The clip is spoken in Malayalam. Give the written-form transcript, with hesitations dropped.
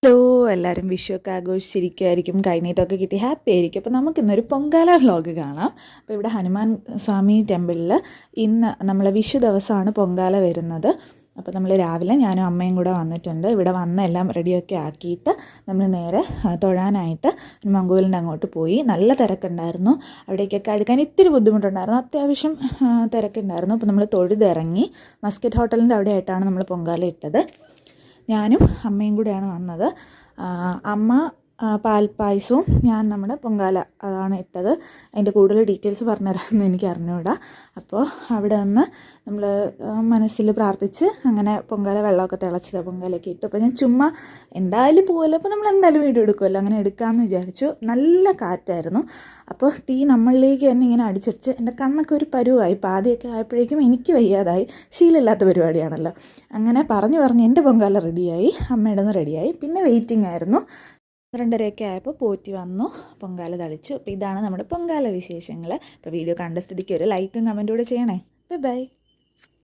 ഹലോ എല്ലാവരും വിഷുവൊക്കെ ആഘോഷിച്ചിരിക്കുമായിരിക്കും, കൈനീട്ടമൊക്കെ കിട്ടി ഹാപ്പി ആയിരിക്കും. അപ്പോൾ നമുക്കിന്നൊരു പൊങ്കാല വ്ലോഗ് കാണാം. അപ്പോൾ ഇവിടെ ഹനുമാൻ സ്വാമി ടെമ്പിളിൽ ഇന്ന് നമ്മളെ വിഷു ദിവസമാണ് പൊങ്കാല വരുന്നത്. അപ്പോൾ നമ്മൾ രാവിലെ ഞാനും അമ്മയും കൂടെ വന്നിട്ടുണ്ട്. ഇവിടെ വന്ന് എല്ലാം റെഡിയൊക്കെ ആക്കിയിട്ട് നമ്മൾ നേരെ തൊഴാനായിട്ട് ഹനുമാൻ അങ്ങോട്ട് പോയി. നല്ല തിരക്കുണ്ടായിരുന്നു, അവിടേക്കൊക്കെ അടുക്കാൻ ഇത്തിരി ബുദ്ധിമുട്ടുണ്ടായിരുന്നു, അത്യാവശ്യം തിരക്കുണ്ടായിരുന്നു. അപ്പോൾ നമ്മൾ തൊഴുതിറങ്ങി മസ്കറ്റ് ഹോട്ടലിൻ്റെ അവിടെ ആയിട്ടാണ് നമ്മൾ പൊങ്കാല ഇട്ടത്. ഞാനും അമ്മയും കൂടെയാണ് വന്നത്. അമ്മ പാൽപ്പായസവും ഞാൻ നമ്മുടെ പൊങ്കാല അതാണ് ഇട്ടത്. അതിൻ്റെ കൂടുതൽ ഡീറ്റെയിൽസ് പറഞ്ഞുതരാമെന്ന് എനിക്ക് അറിഞ്ഞുകൂടാ. അപ്പോൾ അവിടെ നിന്ന് നമ്മൾ മനസ്സിൽ പ്രാർത്ഥിച്ച് അങ്ങനെ പൊങ്കാല വെള്ളമൊക്കെ തിളച്ചത് പൊങ്കാലയൊക്കെ ഇട്ടു. അപ്പോൾ ഞാൻ ചുമ്മാ എന്തായാലും പോകല്ലോ, അപ്പോൾ നമ്മൾ എന്തായാലും വീഡിയോ എടുക്കുമല്ലോ, അങ്ങനെ എടുക്കാമെന്ന് വിചാരിച്ചു. നല്ല കാറ്റായിരുന്നു. അപ്പോൾ തീ നമ്മളിലേക്ക് തന്നെ ഇങ്ങനെ അടിച്ചടിച്ച് എൻ്റെ കണ്ണൊക്കെ ഒരു പരുവായി. പാതിയൊക്കെ ആയപ്പോഴേക്കും എനിക്ക് വയ്യാതായി. ശീലമില്ലാത്ത പരിപാടിയാണല്ലോ. അങ്ങനെ പറഞ്ഞ് എൻ്റെ പൊങ്കാല റെഡിയായി, അമ്മയുടെ നിന്ന് റെഡിയായി. പിന്നെ വെയിറ്റിംഗ് ആയിരുന്നു. 2:30 ആയപ്പോൾ പോറ്റി വന്നു, പൊങ്കാല തളിച്ചു. അപ്പോൾ ഇതാണ് നമ്മുടെ പൊങ്കാല വിശേഷങ്ങൾ. അപ്പോൾ വീഡിയോ കണ്ട സ്ഥിതിക്ക് ഒരു ലൈക്കും കമൻറ്റും കൂടെ ചെയ്യണേ. Bye bye.